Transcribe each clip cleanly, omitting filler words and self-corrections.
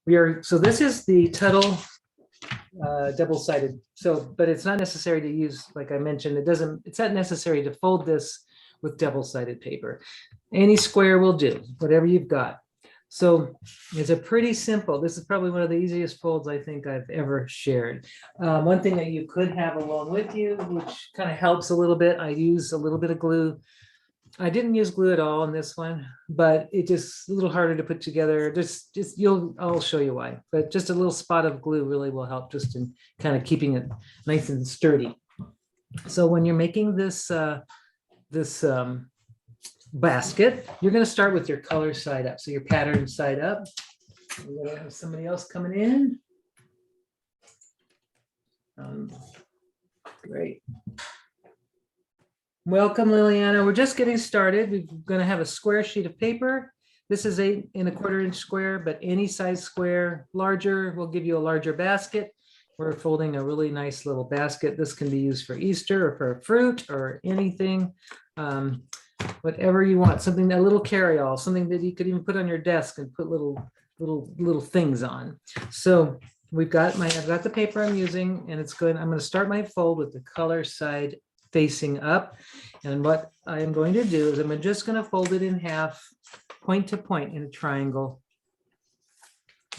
So this is the Tuttle double-sided. So, but it's not necessary to use, like I mentioned, it's not necessary to fold this with double-sided paper. Any square will do, whatever you've got. So it's a pretty simple, this is probably one of the easiest folds I think I've ever shared. One thing that you could have along with you, which kind of helps a little bit, I use a little bit of glue. I didn't use glue at all in this one, but it just a little harder to put together. I'll show you why, but just a little spot of glue really will help just in kind of keeping it nice and sturdy. So when you're making this, basket, you're going to start with your color side up. So your pattern side up. We're going to have somebody else coming in. Great. Welcome, Liliana. We're just getting started. We're going to have a square sheet of paper. This is 8 1/4 inch square, but any size square, larger, will give you a larger basket. We're folding a really nice little basket. This can be used for Easter or for fruit or anything. Whatever you want, something, a little carry-all, something that you could even put on your desk and put little things on. So I've got the paper I'm using, and it's good. I'm going to start my fold with the color side facing up. And what I am going to do is I'm just going to fold it in half, point to point in a triangle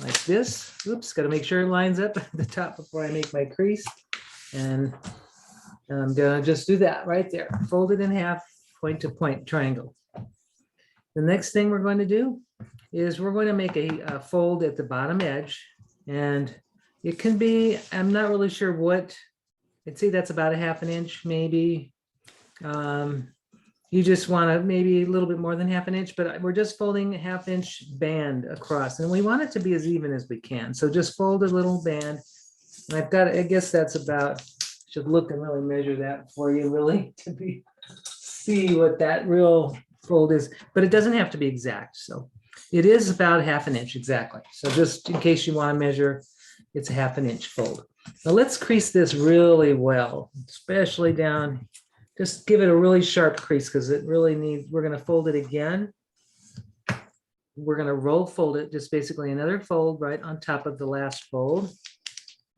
like this. Oops, got to make sure it lines up at the top before I make my crease. And I'm going to just do that right there. Fold it in half, point to point triangle. The next thing we're going to do is we're going to make a fold at the bottom edge, and it can be, I'm not really sure what, I'd say that's about a 1/2 inch maybe. You just want to maybe a little bit more than 1/2 inch, but we're just folding a 1/2 inch band across, and we want it to be as even as we can. So just fold a little band. And I've got, I guess that's about, should look and really measure that for you really to see what that real fold is, but it doesn't have to be exact. So it is about 1/2 inch exactly. So just in case you want to measure, it's a 1/2 inch fold. Now let's crease this really well, especially down. Just give it a really sharp crease because it really needs, we're going to fold it again. We're going to roll fold it, just basically another fold right on top of the last fold.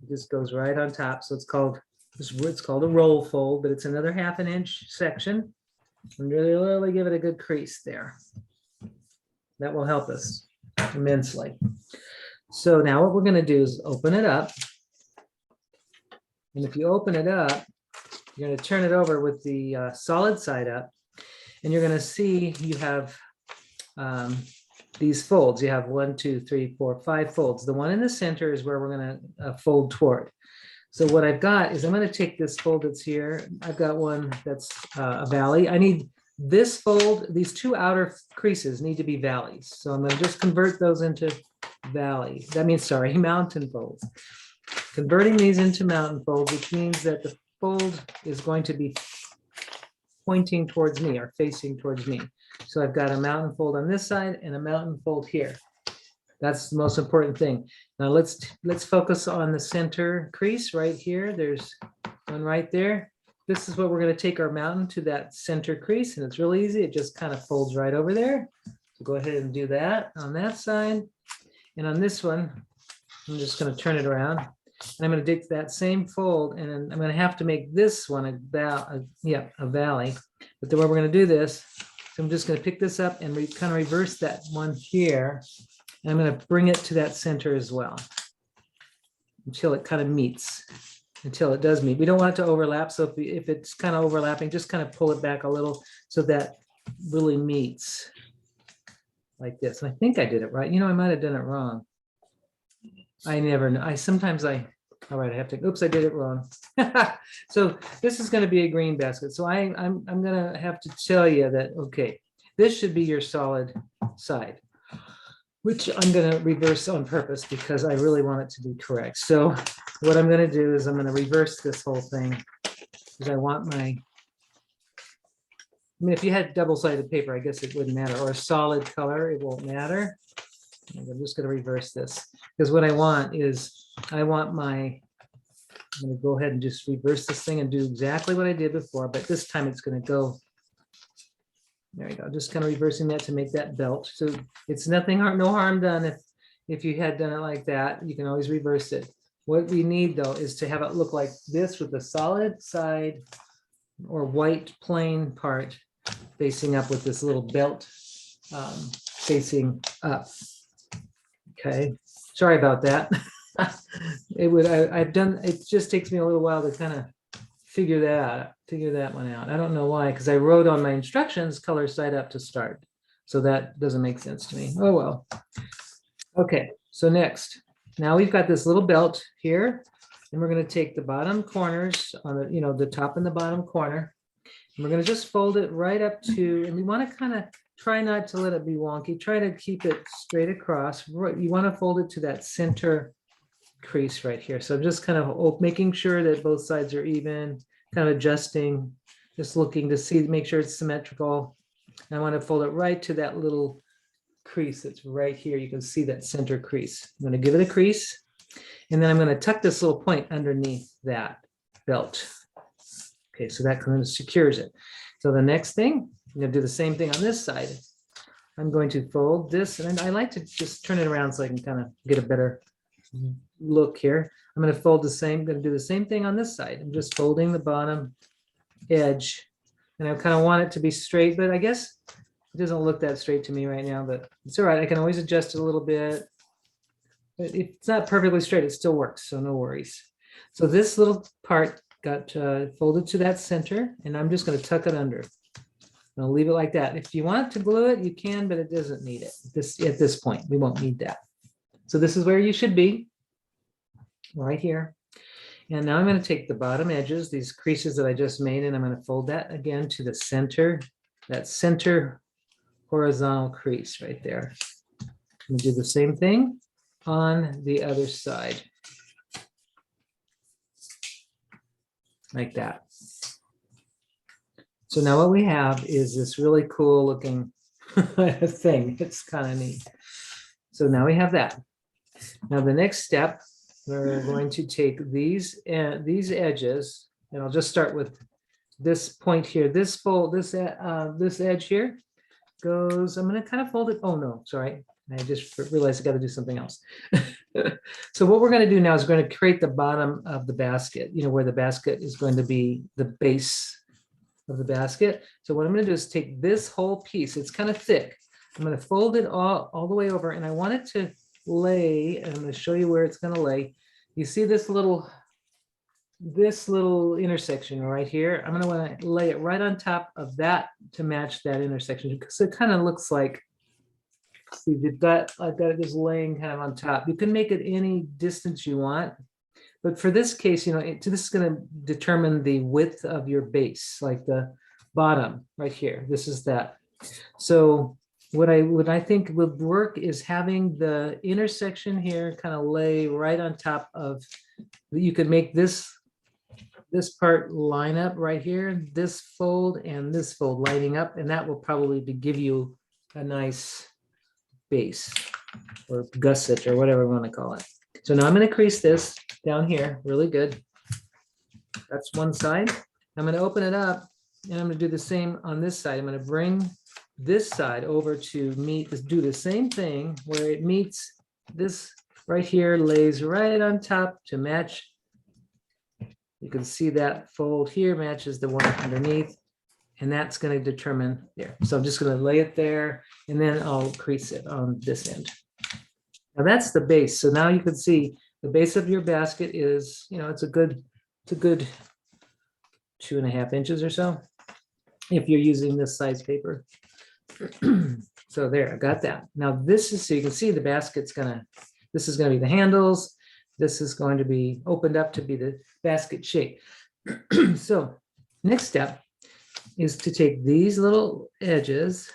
It just goes right on top. So it's called a roll fold, but it's another 1/2 inch section. And really give it a good crease there. That will help us immensely. So now what we're going to do is open it up. And if you open it up, you're going to turn it over with the solid side up, and you're going to see you have these folds. You have 1, 2, 3, 4, 5 folds. The one in the center is where we're going to fold toward. So what I've got is I'm going to take this fold that's here. I've got one that's a valley. I need this fold, these 2 outer creases need to be valleys. So I'm going to just convert those into valley. That means, sorry, mountain folds. Converting these into mountain folds, which means that the fold is going to be pointing towards me or facing towards me. So I've got a mountain fold on this side and a mountain fold here. That's the most important thing. Now let's focus on the center crease right here. There's one right there. This is what we're going to take our mountain to, that center crease, and it's really easy. It just kind of folds right over there. So go ahead and do that on that side. And on this one, I'm just going to turn it around. And I'm going to take that same fold, and then I'm going to have to make this one a valley. But the way we're going to do this, so I'm just going to pick this up and kind of reverse that one here. And I'm going to bring it to that center as well until it kind of meets, until it does meet. We don't want it to overlap. So if it's kind of overlapping, just kind of pull it back a little so that really meets like this. And I think I did it right. You know, I might have done it wrong. I never know. All right, I have to, oops, I did it wrong. So this is going to be a green basket. So I'm going to have to tell you that, okay, this should be your solid side, which I'm going to reverse on purpose because I really want it to be correct. So what I'm going to do is I'm going to reverse this whole thing because I want if you had double-sided paper, I guess it wouldn't matter, or a solid color, it won't matter. I'm just going to reverse this because what I want is I'm going to go ahead and just reverse this thing and do exactly what I did before, but this time it's going to go. There you go. Just kind of reversing that to make that belt. So it's nothing, no harm done if you had done it like that, you can always reverse it. What we need though is to have it look like this with the solid side or white plain part facing up with this little belt facing up. Okay, sorry about that. I've done, it just takes me a little while to kind of figure that one out. I don't know why, because I wrote on my instructions color side up to start. So that doesn't make sense to me. Oh, well. Okay, so next, now we've got this little belt here, and we're going to take the bottom corners on the, the top and the bottom corner. And we're going to just fold it right up to, and we want to kind of try not to let it be wonky. Try to keep it straight across. You want to fold it to that center crease right here. So I'm just kind of making sure that both sides are even, kind of adjusting, just looking to see, make sure it's symmetrical. And I want to fold it right to that little crease that's right here. You can see that center crease. I'm going to give it a crease, and then I'm going to tuck this little point underneath that belt. Okay, so that kind of secures it. So the next thing, I'm going to do the same thing on this side. I'm going to fold this, and I like to just turn it around so I can kind of get a better look here. I'm going to fold the same, going to do the same thing on this side. I'm just folding the bottom edge, and I kind of want it to be straight, but I guess it doesn't look that straight to me right now, but it's all right. I can always adjust it a little bit. But if it's not perfectly straight, it still works, so no worries. So this little part got folded to that center, and I'm just going to tuck it under. I'll leave it like that. If you want to glue it, you can, but it doesn't need it. At this point, we won't need that. So this is where you should be, right here. And now I'm going to take the bottom edges, these creases that I just made, and I'm going to fold that again to the center, that center horizontal crease right there. I'm going to do the same thing on the other side, like that. So now what we have is this really cool looking thing. It's kind of neat. So now we have that. Now the next step, we're going to take these edges, and I'll just start with this point here. This fold, this edge here goes. I'm going to kind of fold it. Oh no, sorry. I just realized I got to do something else. So what we're going to do now is we're going to create the bottom of the basket. Where the basket is going to be the base of the basket. So what I'm going to do is take this whole piece. It's kind of thick. I'm going to fold it all the way over, and I want it to lay, and I'm going to show you where it's going to lay. You see this little intersection right here? I'm going to want to lay it right on top of that to match that intersection, because it kind of looks like, see, I've got it just laying kind of on top. You can make it any distance you want, but for this case, this is going to determine the width of your base, like the bottom right here. This is that. So what I think would work is having the intersection here kind of lay right on top of. You could make this part line up right here, this fold and this fold lining up, and that will probably give you a nice base or gusset or whatever we want to call it. So now I'm going to crease this down here really good. That's one side. I'm going to open it up, and I'm going to do the same on this side. I'm going to bring this side over to do the same thing where it meets this right here, lays right on top to match. You can see that fold here matches the one underneath, and that's going to determine there. So I'm just going to lay it there, and then I'll crease it on this end. Now that's the base. So now you can see the base of your basket is, it's a good 2.5 inches or so, if you're using this size paper. So there, I got that. Now this is, so you can see the basket's this is gonna be the handles. This is going to be opened up to be the basket shape. So next step is to take these little edges,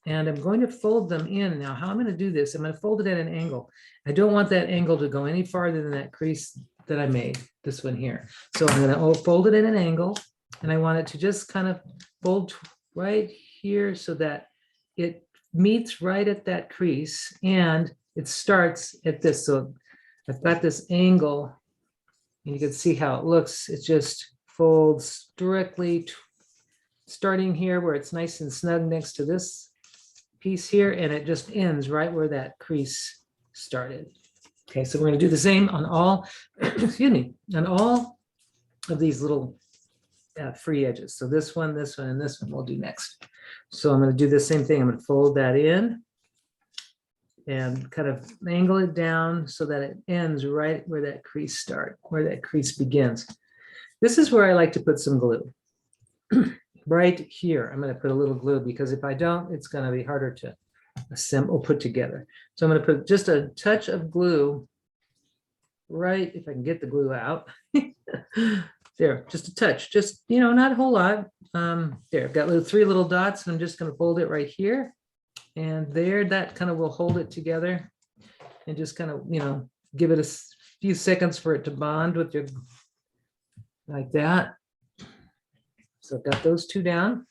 and I'm going to fold them in. Now, how I'm going to do this, I'm going to fold it at an angle. I don't want that angle to go any farther than that crease that I made, this one here. So I'm going to fold it at an angle, and I want it to just kind of fold right here so that it meets right at that crease, and it starts at this. So I've got this angle, and you can see how it looks. It just folds directly, starting here where it's nice and snug next to this piece here, and it just ends right where that crease started. Okay, so we're going to do the same on all, excuse me, on all of these little free edges. So this one, and this one we'll do next. So I'm going to do the same thing. I'm going to fold that in and kind of angle it down so that it ends right where that crease where that crease begins. This is where I like to put some glue. Right here, I'm going to put a little glue because if I don't, it's going to be harder to assemble, put together. So I'm going to put just a touch of glue right, if I can get the glue out. There, just a touch, just, you know, not a whole lot. There, I've got three little dots, and I'm just going to fold it right here. And there, that kind of will hold it together and just kind of, you know, give it a few seconds for it to bond with your, like that. So I've got those two down.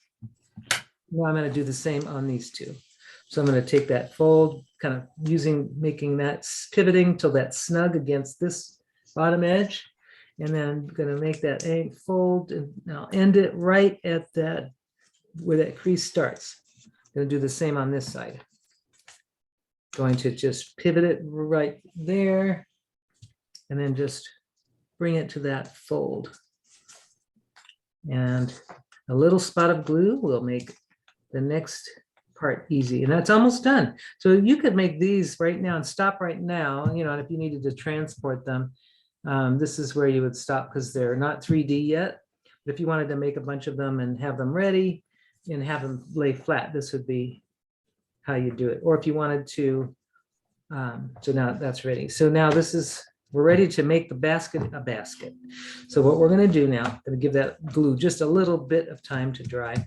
Now I'm going to do the same on these two. So I'm going to take that fold, kind of making that pivoting till that's snug against this bottom edge. And then I'm going to make that fold and I'll end it right at that, where that crease starts. I'm going to do the same on this side. Going to just pivot it right there and then just bring it to that fold. And a little spot of glue will make the next part easy, and that's almost done. So you could make these right now and stop right now, you know, and if you needed to transport them, this is where you would stop because they're not 3D yet. But if you wanted to make a bunch of them and have them ready and have them lay flat, this would be how you do it. Or if you wanted to, so now that's ready. So now we're ready to make the basket a basket. So what we're going to do now, I'm going to give that glue just a little bit of time to dry.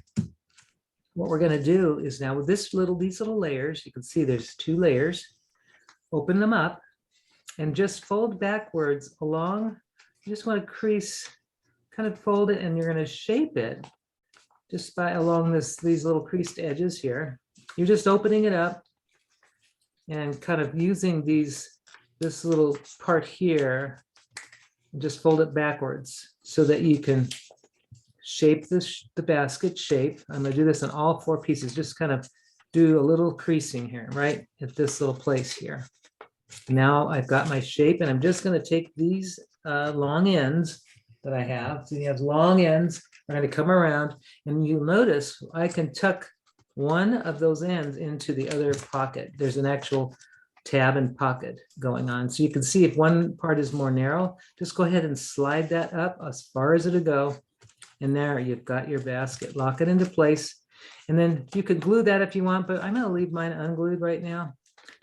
What we're going to do is now with these little layers, you can see there's 2 layers. Open them up and just fold backwards along. You just want to crease, kind of fold it, and you're going to shape it just by along these little creased edges here. You're just opening it up and kind of using this little part here, and just fold it backwards so that you can shape the basket shape. I'm going to do this on all 4 pieces. Just kind of do a little creasing here, right at this little place here. Now I've got my shape, and I'm just going to take these long ends that I have. So you have long ends. I'm going to come around, and you'll notice I can tuck one of those ends into the other pocket. There's an actual tab and pocket going on. So you can see if one part is more narrow, just go ahead and slide that up as far as it'll go. And there you've got your basket. Lock it into place. And then you could glue that if you want, but I'm going to leave mine unglued right now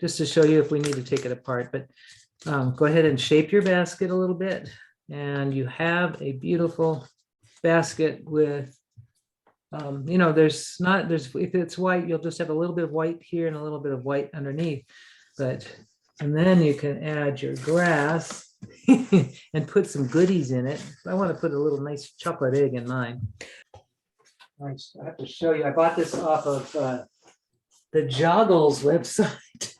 just to show you if we need to take it apart. But go ahead and shape your basket a little bit. And you have a beautiful basket with, you know, if it's white, you'll just have a little bit of white here and a little bit of white underneath. And then you can add your grass and put some goodies in it. I want to put a little nice chocolate egg in mine. I have to show you. I bought this off of the Joggles website,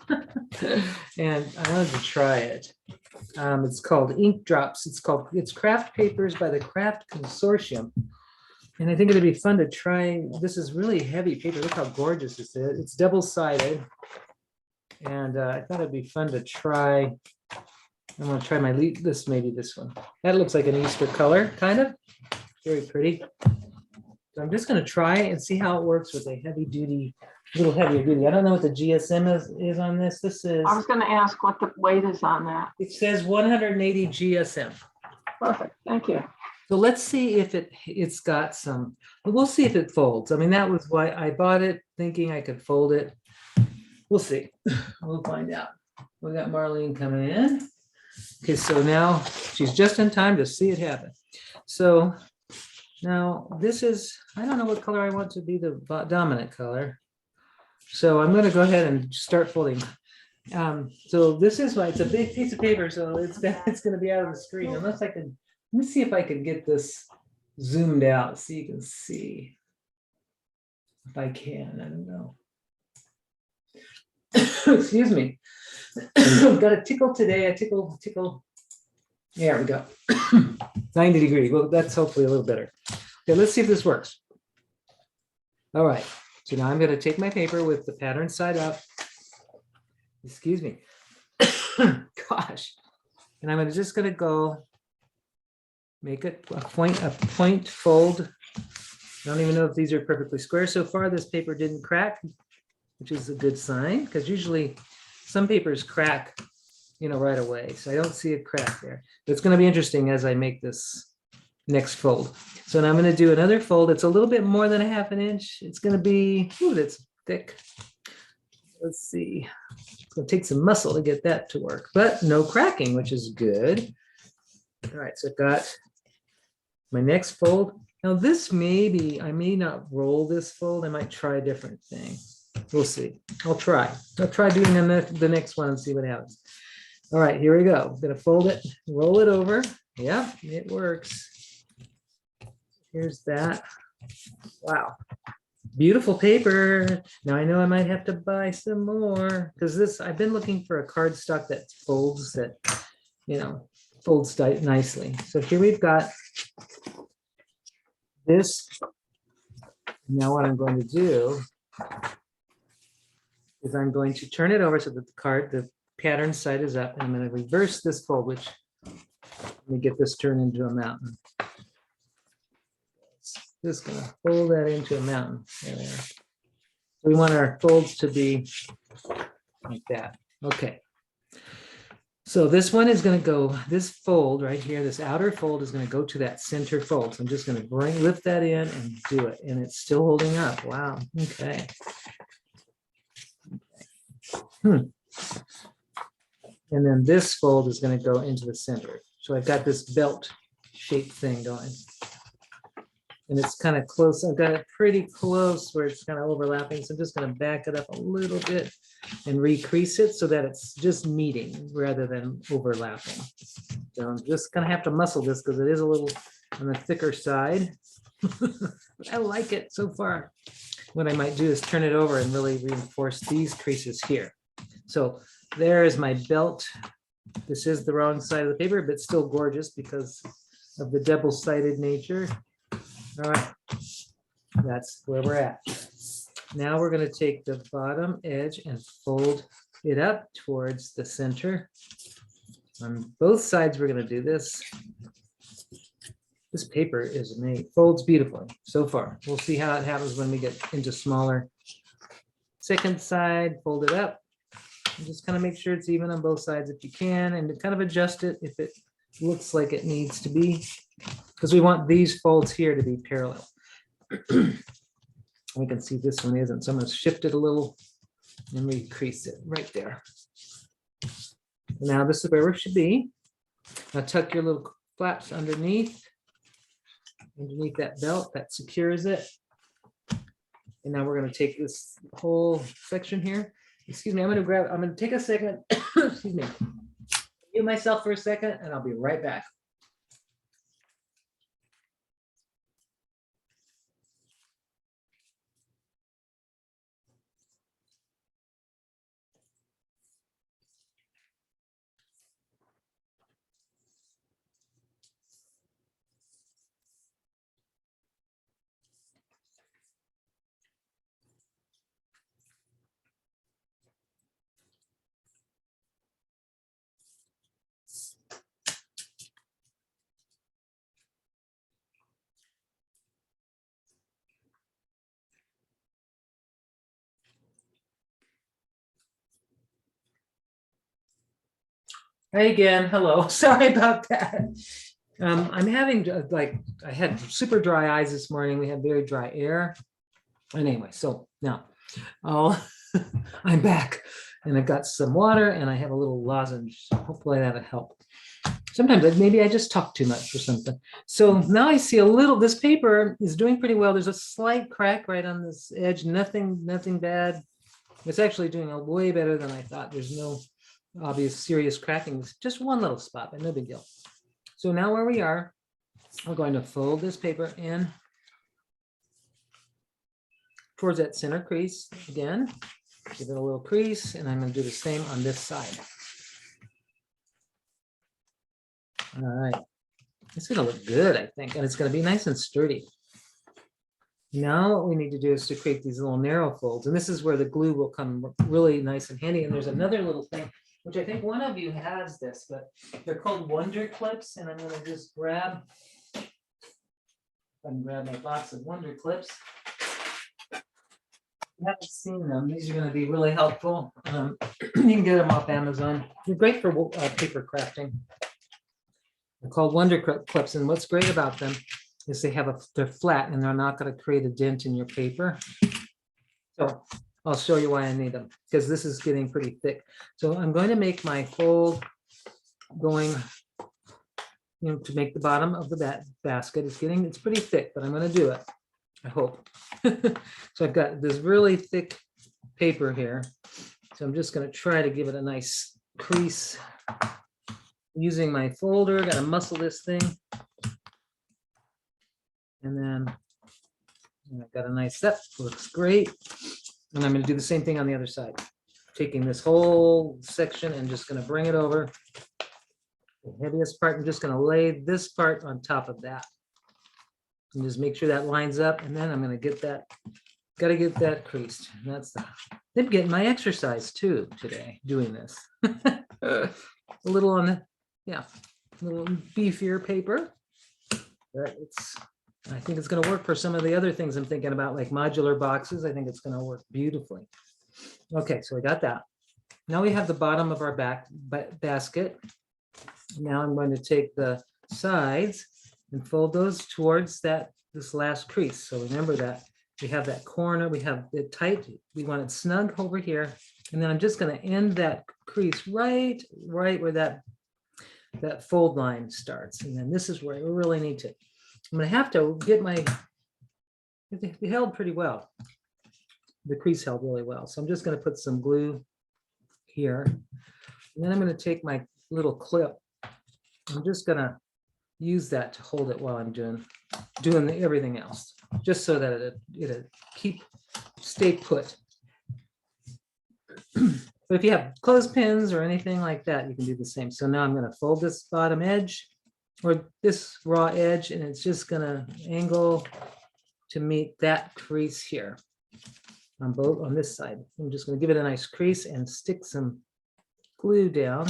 and I wanted to try it. It's called Ink Drops. It's Craft Papers by the Craft Consortium, and I think it'd be fun to try. This is really heavy paper. Look how gorgeous this is. It's double-sided, and I thought it'd be fun to try. I'm going to try maybe this one. That looks like an Easter color, kind of. Very pretty. So I'm just going to try and see how it works with a little heavier duty. I don't know what the GSM is on this. This is. I was going to ask what the weight is on that. It says 180 GSM. Perfect. Thank you. So let's see if it's got some. We'll see if it folds. I mean, that was why I bought it, thinking I could fold it. We'll see. We'll find out. We got Marlene coming in. Okay, so now she's just in time to see it happen. So now this is, I don't know what color I want to be the dominant color. So I'm going to go ahead and start folding. So this is why it's a big piece of paper, so it's going to be out of the screen. Unless I can, let me see if I can get this zoomed out so you can see. If I can, I don't know. Excuse me. Got a tickle today, a tickle. There we go. 90 degrees. Well, that's hopefully a little better. Okay, let's see if this works. All right. So now I'm going to take my paper with the pattern side up. Excuse me. Gosh. And I'm just gonna go make it a point fold. I don't even know if these are perfectly square. So far, this paper didn't crack, which is a good sign, because usually some papers crack, right away. So I don't see a crack there. But it's gonna be interesting as I make this next fold. So now I'm gonna do another fold. It's a little bit more than a half an inch. It's gonna be, ooh, that's thick. Let's see. It's gonna take some muscle to get that to work, but no cracking, which is good. All right, so I've got my next fold. Now this I may not roll this fold. I might try a different thing. We'll see. I'll try doing the next one and see what happens. All right, here we go. I'm gonna fold it, roll it over. Yeah, it works. Here's that. Wow. Beautiful paper. Now I know I might have to buy some more, because I've been looking for a cardstock that folds, folds nicely. So here we've got this. Now what I'm going to do is I'm going to turn it over so that the pattern side is up, and I'm going to reverse this fold, which, let me get this turned into a mountain. Just gonna fold that into a mountain. There. We want our folds to be like that. Okay. So this one is going to go, this fold right here, this outer fold is going to go to that center fold. So I'm just going to lift that in and do it. And it's still holding up. Wow. Okay. And then this fold is going to go into the center. So I've got this belt shaped thing going. And it's kind of close. I've got it pretty close where it's kind of overlapping. So I'm just going to back it up a little bit and recrease it so that it's just meeting rather than overlapping. So I'm just going to have to muscle this because it is a little on the thicker side. But I like it so far. What I might do is turn it over and really reinforce these creases here. So there is my belt. This is the wrong side of the paper, but still gorgeous because of the double-sided nature. All right, that's where we're at. Now we're going to take the bottom edge and fold it up towards the center. On both sides, we're going to do this. This paper is made, folds beautifully so far. We'll see how it happens when we get into smaller. Second side, fold it up. And just kind of make sure it's even on both sides if you can, and kind of adjust it if it looks like it needs to be, because we want these folds here to be parallel. We can see this one isn't, so I'm going to shift it a little and recrease it right there. Now this is where it should be. Now tuck your little flaps underneath that belt that secures it. And now we're going to take this whole section here. Excuse me, I'm going to take a second. Excuse me. Give myself for a second and I'll be right back. Hey again, hello. Sorry about that. I'm having I had super dry eyes this morning. We had very dry air. And anyway, so now I'm back and I've got some water and I have a little lozenge. Hopefully that'll help. Sometimes maybe I just talk too much or something. So now I see a little, this paper is doing pretty well. There's a slight crack right on this edge, nothing bad. It's actually doing way better than I thought. There's no obvious serious cracking, just one little spot, but no big deal. So now where we are, we're going to fold this paper in towards that center crease again, give it a little crease, and I'm going to do the same on this side. All right, it's going to look good, I think, and it's going to be nice and sturdy. Now what we need to do is to create these little narrow folds, and this is where the glue will come really nice and handy. And there's another little thing. which I think one of you has this, but they're called Wonder Clips, and I'm gonna just grab, I can grab my box of Wonder Clips. If you haven't seen them, these are gonna be really helpful. You can get them off Amazon. They're great for paper crafting. They're called Wonder Clips, and what's great about them is they're flat and they're not gonna create a dent in your paper. So I'll show you why I need them, because this is getting pretty thick. So I'm going to make my fold going, to make the bottom of the basket. It's pretty thick, but I'm going to do it, I hope. So I've got this really thick paper here. So I'm just going to try to give it a nice crease using my folder. Got to muscle this thing. And then I've got a nice, that looks great. And I'm going to do the same thing on the other side. Taking this whole section and just going to bring it over. The heaviest part, I'm just going to lay this part on top of that. And just make sure that lines up. And then I'm going to get that, got to get that creased. And that's I'm getting my exercise too today doing this. A little on the, yeah, a little beefier paper. But I think it's going to work for some of the other things I'm thinking about, like modular boxes. I think it's going to work beautifully. Okay, so we got that. Now we have the bottom of our basket. Now I'm going to take the sides and fold those towards this last crease. So remember that we have that corner, we have it tight, we want it snug over here. And then I'm just going to end that crease right where that fold line starts. And then this is where I really need to. I'm going to have to get it held pretty well. The crease held really well. So I'm just going to put some glue here. And then I'm going to take my little clip. I'm just going to use that to hold it while I'm doing everything else, just so that it'll stay put. But if you have clothespins or anything like that, you can do the same. So now I'm going to fold this bottom edge or this raw edge, and it's just going to angle to meet that crease here on this side. I'm just going to give it a nice crease and stick some glue down.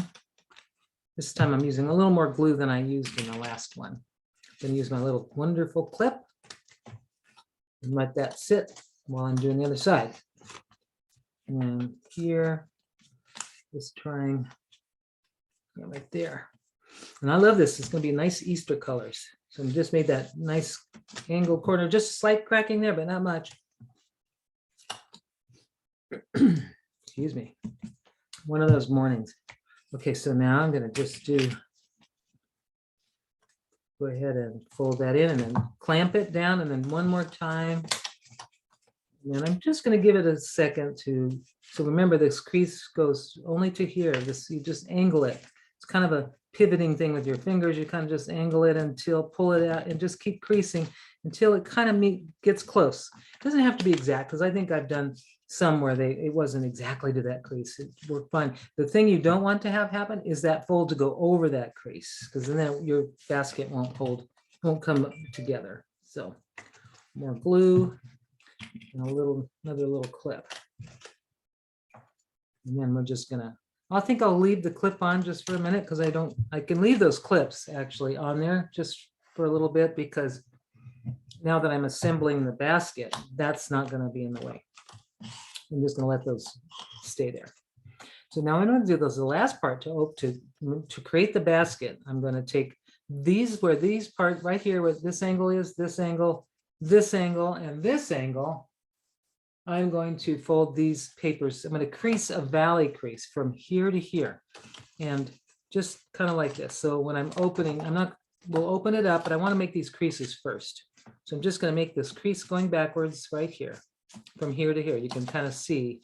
This time I'm using a little more glue than I used in the last one. I'm going to use my little wonderful clip and let that sit while I'm doing the other side. And here, just trying right there. And I love this. It's going to be nice Easter colors. So I just made that nice angle corner, just a slight cracking there, but not much. Excuse me. One of those mornings. Okay, so now I'm going to just go ahead and fold that in and then clamp it down, and then one more time. And then I'm just going to give it a second so remember this crease goes only to here. You just angle it. It's kind of a pivoting thing with your fingers. You kind of just angle it pull it out and just keep creasing until it kind of gets close. It doesn't have to be exact, because I think I've done some where it wasn't exactly to that crease. It worked fine. The thing you don't want to have happen is that fold to go over that crease, because then your basket won't come together. So more glue and another little clip. And then we're just gonna, I think I'll leave the clip on just for a minute, because I can leave those clips actually on there just for a little bit, because now that I'm assembling the basket, that's not going to be in the way. I'm just going to let those stay there. So now I'm going to do the last part to create the basket. I'm going to take where these parts right here, where this angle is, this angle, and this angle. I'm going to fold these papers. I'm going to crease a valley crease from here to here, and just kind of like this. So when I'm opening, we'll open it up, but I want to make these creases first. So I'm just going to make this crease going backwards right here, from here to here. You can kind of see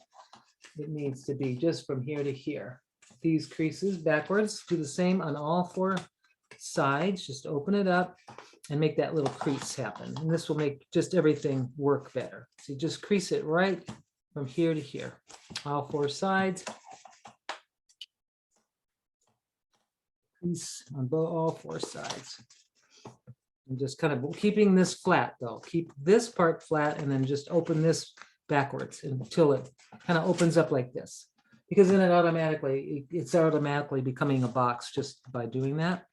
it needs to be just from here to here. These creases backwards, do the same on all four sides. Just open it up and make that little crease happen. And this will make just everything work better. So you just crease it right from here to here, all four sides. Crease on all four sides. And just kind of keeping this flat though. Keep this part flat and then just open this backwards until it kind of opens up like this. because then it's automatically becoming a box just by doing that.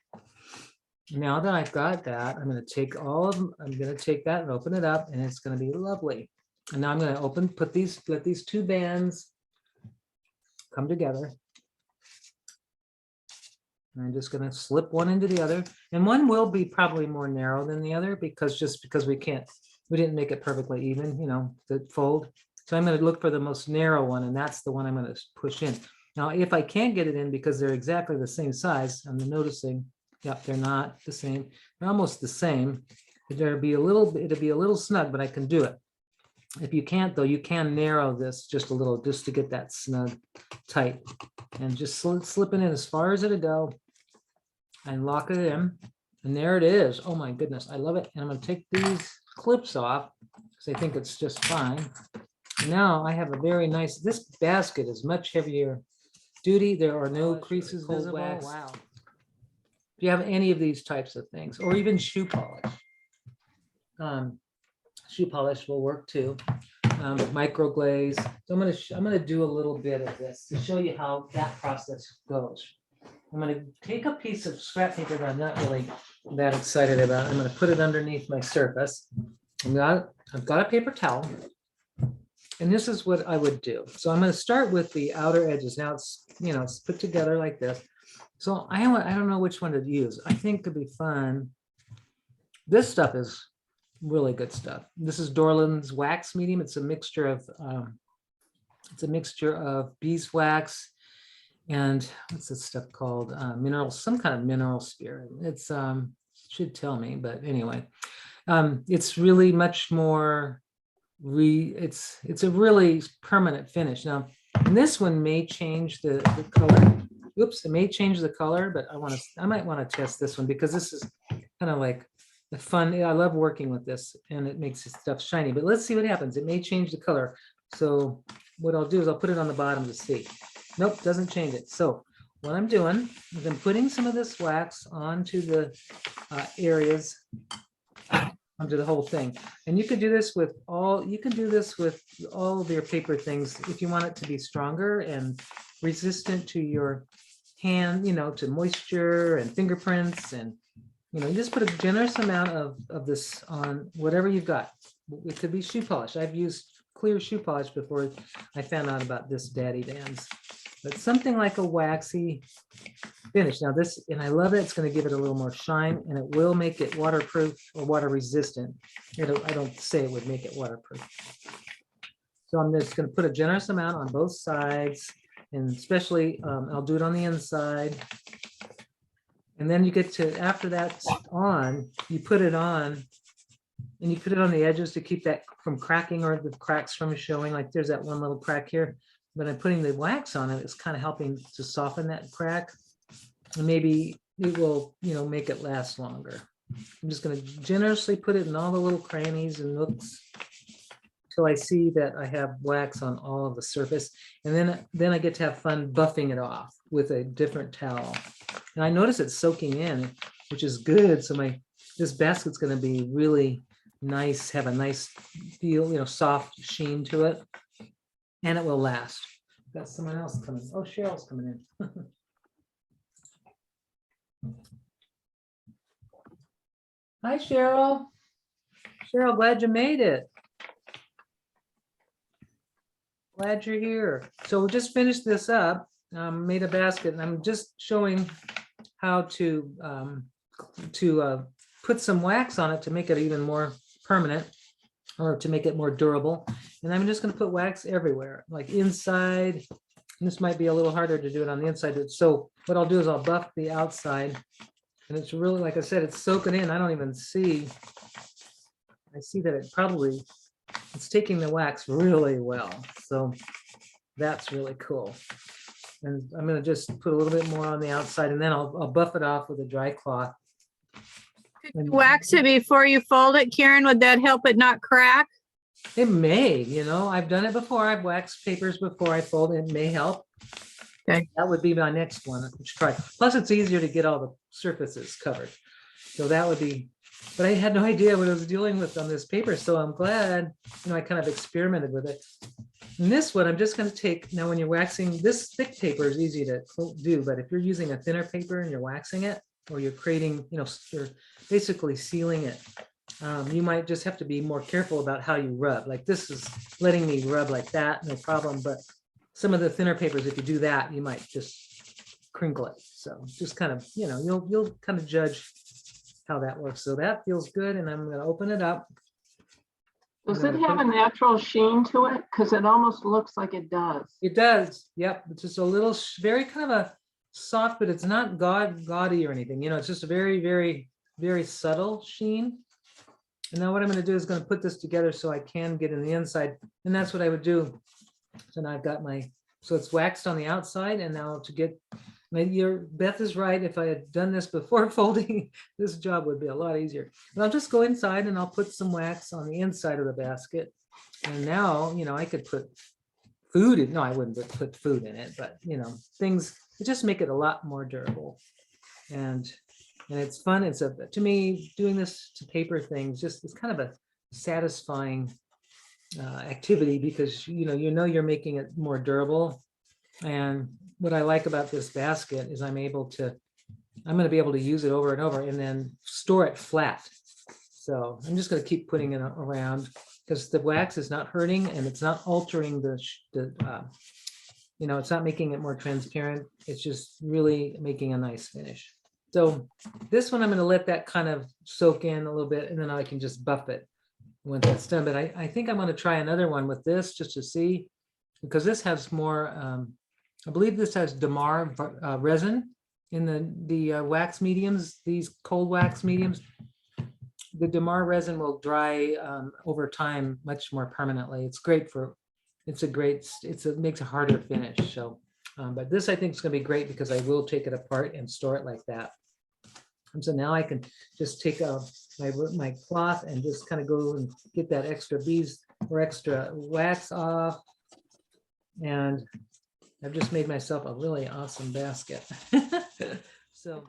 Now that I've got that, I'm going to take that and open it up, and it's going to be lovely. And now I'm going to let these two bands come together. And I'm just going to slip one into the other, and one will be probably more narrow than the other because we didn't make it perfectly even, the fold. So I'm going to look for the most narrow one, and that's the one I'm going to push in. Now, if I can't get it in because they're exactly the same size, I'm noticing, yep, they're not the same. They're almost the same. It'll be a little snug, but I can do it. If you can't, though, you can narrow this just a little, just to get that snug tight, and just slip it in as far as it'll go and lock it in. And there it is. Oh my goodness, I love it. And I'm going to take these clips off because I think it's just fine. Now I have a very nice, this basket is much heavier duty. There are no creases visible. Wow. If you have any of these types of things, or even shoe polish will work too. Micro glaze. So I'm gonna do a little bit of this to show you how that process goes. I'm gonna take a piece of scrap paper that I'm not really that excited about. I'm gonna put it underneath my surface. I've got a paper towel. And this is what I would do. So I'm going to start with the outer edges. Now it's put together like this. So I don't know which one to use. I think could be fun. This stuff is really good stuff. This is Dorland's wax medium. It's a mixture of beeswax and what's this stuff called? Some kind of mineral spirit. It's should tell me, but anyway, it's really much more. It's a really permanent finish. Now, and this one may change the color. Oops, it may change the color, but I might want to test this one because this is kind of like the fun. I love working with this, and it makes this stuff shiny. But let's see what happens. It may change the color. So what I'll do is I'll put it on the bottom to see. Nope, doesn't change it. So what I'm doing is I'm putting some of this wax onto the areas. Onto the whole thing, and you can do this with all of your paper things if you want it to be stronger and resistant to your hand, to moisture and fingerprints, and you just put a generous amount of this on whatever you've got. It could be shoe polish. I've used clear shoe polish before I found out about this Daddy Vans, but something like a waxy finish. Now this, and I love it, it's going to give it a little more shine, and it will make it waterproof or water resistant. I don't say it would make it waterproof. So I'm just going to put a generous amount on both sides, and especially I'll do it on the inside. And then you get to, after that's on, you put it on, and you put it on the edges to keep that from cracking or the cracks from showing. Like there's that one little crack here, but I'm putting the wax on it. It's kind of helping to soften that crack. And maybe it will, make it last longer. I'm just going to generously put it in all the little crannies and nooks till I see that I have wax on all of the surface. And then I get to have fun buffing it off with a different towel. And I notice it's soaking in, which is good. So this basket's going to be really nice, have a nice feel, soft sheen to it, and it will last. Got someone else coming. Oh, Cheryl's coming in. Hi, Cheryl. Cheryl, glad you made it. Glad you're here. So we'll just finish this up. Made a basket, and I'm just showing how to put some wax on it to make it even more permanent, or to make it more durable. And I'm just going to put wax everywhere, like inside. And this might be a little harder to do it on the inside. So what I'll do is I'll buff the outside. And it's really, like I said, it's soaking in. I don't even see. I see that it's taking the wax really well. So that's really cool. And I'm going to just put a little bit more on the outside, and then I'll buff it off with a dry cloth. Could you wax it before you fold it, Karen? Would that help it not crack? It may, I've done it before. I've waxed papers before I fold it. It may help. Okay. That would be my next one. Let's try. Plus, it's easier to get all the surfaces covered. So that would be, but I had no idea what I was dealing with on this paper. So I'm glad, I kind of experimented with it. And this one, I'm just gonna take, now when you're waxing, this thick paper is easy to do, but if you're using a thinner paper and you're waxing it, or you're creating, you're basically sealing it, you might just have to be more careful about how you rub. Like this is letting me rub like that, no problem, but some of the thinner papers, if you do that, you might just crinkle it. So just kind of, you'll kind of judge how that works. So that feels good, and I'm gonna open it up. Does it have a natural sheen to it? Because it almost looks like it does. It does, yep. It's just a little, very kind of a soft, but it's not gaudy or anything. It's just a very, very, very subtle sheen. And now what I'm going to do is going to put this together so I can get in the inside, and that's what I would do. So now I've got so it's waxed on the outside, and now to get, Beth is right. If I had done this before folding, this job would be a lot easier. And I'll just go inside and I'll put some wax on the inside of the basket. And now, I could put food in. No, I wouldn't put food in it, but things, it just make it a lot more durable. And it's fun. To me, doing this to paper things, it's kind of a satisfying activity, because you're making it more durable. And what I like about this basket is I'm going to be able to use it over and over and then store it flat. So I'm just going to keep putting it around, because the wax is not hurting and it's not altering it's not making it more transparent. It's just really making a nice finish. So this one, I'm going to let that kind of soak in a little bit, and then I can just buff it when that's done. But I think I'm going to try another one with this just to see, because this has more, I believe this has Damar resin in the wax mediums, these cold wax mediums. The Damar resin will dry over time much more permanently. It's great it makes a harder finish. So, but this I think is going to be great, because I will take it apart and store it like that. And so now I can just take my cloth and just kind of go and get that extra beads or extra wax off. And I've just made myself a really awesome basket. So.